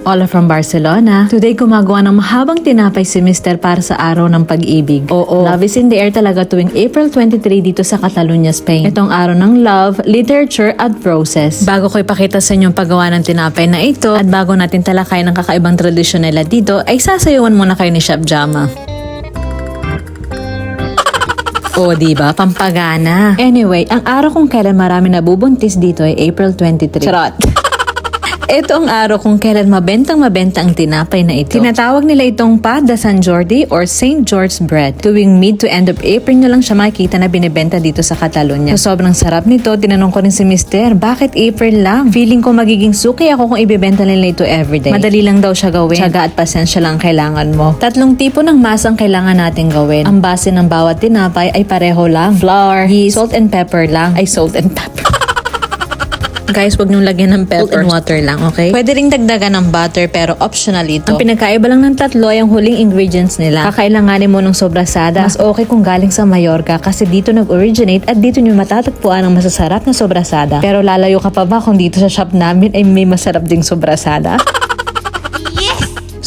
Hola from Barcelona. Today gumagawa ng mahabang tinapay si Mr. para sa araw ng pag-ibig. Oo, love is in the air talaga tuwing April 23 dito sa Catalonia, Spain. Itong araw ng love, literature at roses. Bago ko ipakita sa inyo ang paggawa ng tinapay na ito at bago natin talakayin ang kakaibang tradisyon nila dito, ay sasayawan muna kayo ni Chef Jama. O, diba? Pampagana. Anyway, ang araw kung kailan marami nabubuntis dito ay April 23. Charot! Ito ang araw kung kailan mabentang-mabenta ang tinapay na ito. Tinatawag nila itong pa de San Jordi or St. George's bread. Tuwing mid to end of April nyo lang siya makikita na binibenta dito sa Catalonia. So, sobrang sarap nito. Tinanong ko rin si Mr. Bakit April lang? Feeling ko magiging suki ako kung ibibenta nila ito everyday. Madali lang daw siya gawin. Tiyaga at pasensya lang kailangan mo. Tatlong tipo ng masa ang kailangan natin gawin. Ang base ng bawat tinapay ay pareho lang. Flour, yeast, salt and pepper lang. Ay, salt and pepper. Guys, wag niyong lagyan ng pepper and water lang, okay? Pwede ring dagdagan ng butter pero optional ito. Ang pinakaiba lang ng tatlo ay ang huling ingredients nila. Kakailanganin mo ng sobrasada. Mas okay kung galing sa Mallorca kasi dito nag-originate at dito niyo matatagpuan ang masasarap na sobrasada. Pero lalayo ka pa ba kung dito sa shop namin ay may masarap ding sobrasada?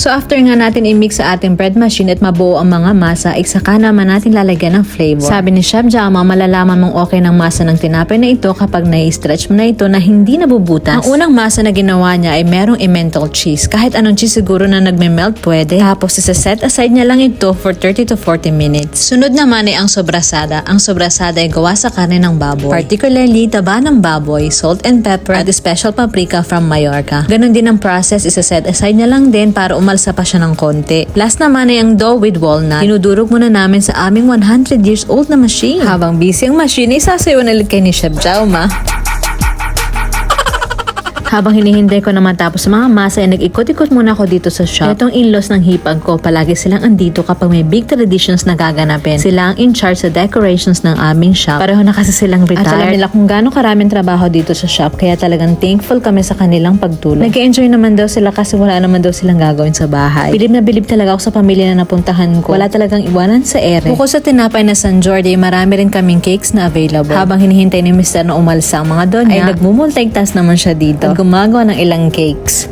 So after nga natin i-mix sa ating bread machine at mabuo ang mga masa, ay saka naman natin lalagyan ng flavor. Sabi ni Chef Jama, malalaman mong okay ng masa ng tinapay na ito kapag nai-stretch mo na ito na hindi nabubutas. Ang unang masa na ginawa niya ay merong emmental cheese. Kahit anong cheese siguro na nagme-melt pwede. Tapos isa-set aside niya lang ito for 30 to 40 minutes. Sunod naman ay ang sobrasada. Ang sobrasada ay gawa sa karne ng baboy. Particularly taba ng baboy, salt and pepper at special paprika from Mallorca. Ganon din ang process, isa-set aside niya lang din para umalsa pa siya ng konti. Last naman ay ang dough with walnut. Dinudurog muna namin sa aming 100 years old na machine. Habang busy ang machine, isasayo na ulit kay ni Chef Jama. Habang hinihintay ko na matapos sa mga masa ay nag-ikot-ikot muna ako dito sa shop. Itong in-laws ng hipag ko, palagi silang andito kapag may big traditions na gaganapin. Sila ang in charge sa decorations ng aming shop. Pareho na kasi silang retired. At alam nila kung gaano karaming trabaho dito sa shop, kaya talagang thankful kami sa kanilang pagtulong. Nag-enjoy naman daw sila kasi wala naman daw silang gagawin sa bahay. Bilib na bilib talaga ako sa pamilya na napuntahan ko. Wala talagang iwanan sa ere. Bukod sa tinapay na San Jordi, marami rin kaming cakes na available. Habang hinihintay ni Mr. na umalsa ang mga donya, ay nagmumultitask naman siya dito. Gumagawa ng ilang cakes.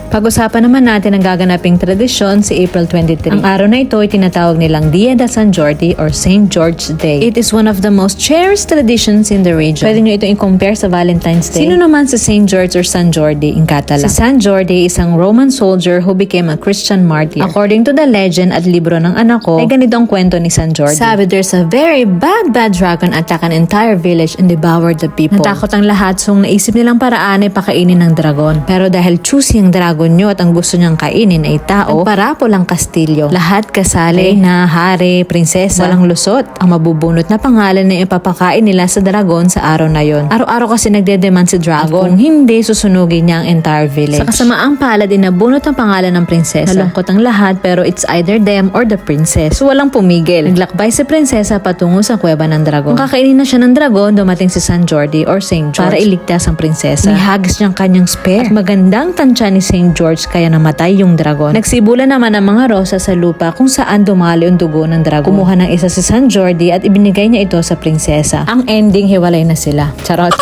Pag-usapan naman natin ang gaganaping tradisyon si April 23. Ang araw na ito ay tinatawag nilang Dia de San Jordi or St. George's Day. It is one of the most cherished traditions in the region. Pwede nyo ito i-compare sa Valentine's Day. Sino naman si St. George or San Jordi in Catalan? Si San Jordi, isang Roman soldier who became a Christian martyr. According to the legend at libro ng anak ko, ay ganito ang kwento ni San Jordi. Sabi, there's a very bad dragon attack an entire village and devoured the people. Natakot ang lahat, so naisip nilang paraan ay pakainin ng dragon. Pero dahil choosy ang dragon nyo at ang gusto niyang kainin ay tao, nagparapol ang kastilyo. Lahat kasali na hari, prinsesa, walang lusot. Ang mabubunot na pangalan na ipapakain nila sa dragon sa araw na yon. Araw-araw kasi nagdedemand si dragon. Kung hindi, susunugin niya ang entire village. Sa kasamaang palad, inabunot ang pangalan ng prinsesa. Nalungkot ang lahat pero it's either them or the princess. So walang pumigil. Naglakbay si prinsesa patungo sa kuweba ng dragon. Kung kakainin na siya ng dragon, dumating si San Jordi or St. George para iligtas ang prinsesa. Nihagis niyang kanyang spear. At magandang tansya ni St. George kaya namatay yung dragon. Nagsibulan naman ang mga rosa sa lupa kung saan dumali ang dugo ng dragon. Kumuha ng isa si San Jordi at ibinigay niya ito sa prinsesa. Ang ending, hiwalay na sila. Charot.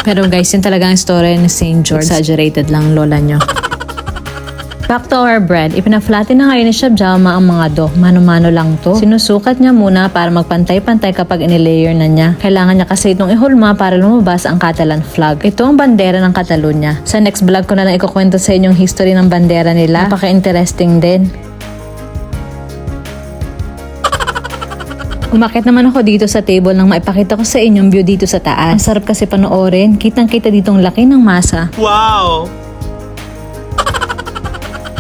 Pero guys, yun talaga ang story ni St. George. Exaggerated lang lola nyo. Back to our bread. Ipina-flatten na ngayon ni Chef Jama ang mga dough. Mano-mano lang to. Sinusukat niya muna para magpantay-pantay kapag inilayer na niya. Kailangan niya kasi itong ihulma para lumabas ang Catalan flag. Ito ang bandera ng Catalonia. Sa next vlog ko na lang ikukwento sa inyong history ng bandera nila. Napaka-interesting din. Umakit naman ako dito sa table nang maipakita ko sa inyong view dito sa taas. Ang sarap kasi panoorin. Kitang-kita ditong laki ng masa. Wow!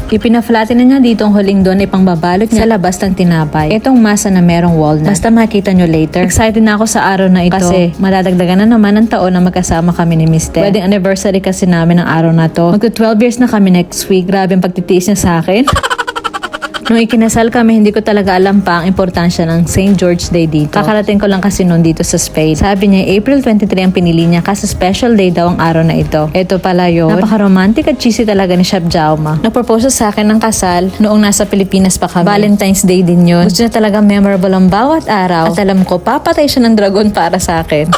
Ipina-flatten na niya dito ang huling doon ipangbabalot niya sa labas ng tinapay. Itong masa na merong walnut. Basta makita nyo later. Excited na ako sa araw na ito. Kasi madadagdagan na naman ang taon na magkasama kami ni Mr. Wedding anniversary kasi namin ang araw na to. Magto 12 years na kami next week. Grabe ang pagtitiis niya sa akin. Nung ikinasal kami, hindi ko talaga alam pa ang importansya ng St. George Day dito. Kakarating ko lang kasi noon dito sa Spain. Sabi niya, April 23 ang pinili niya kasi special day daw ang araw na ito. Ito pala yun. Napaka-romantic at cheesy talaga ni Chef Jama. Nagpropose sa akin ng kasal noong nasa Pilipinas pa kami. Valentine's Day din yun. Gusto niya talaga memorable ang bawat araw. At alam ko, papatay siya ng dragon para sa akin.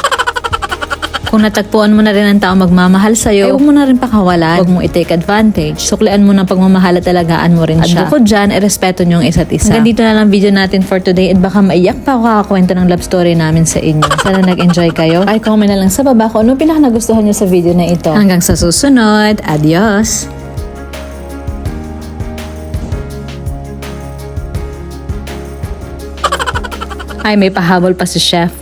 Kung natagpuan mo na rin ang tao magmamahal sa'yo, ay huwag mo na rin pakawalan. Huwag mong i-take advantage. Suklian mo ng pagmamahal at alagaan mo rin siya. At bukod dyan, respeto nyo ang isa't isa. Hanggang dito na lang video natin for today at baka maiyak pa ako kakakwento ng love story namin sa inyo. Sana nag-enjoy kayo. Ay, comment na lang sa baba kung ano pinaka nagustuhan nyo sa video na ito. Hanggang sa susunod. Adios! Ay, may pahabol pa si chef.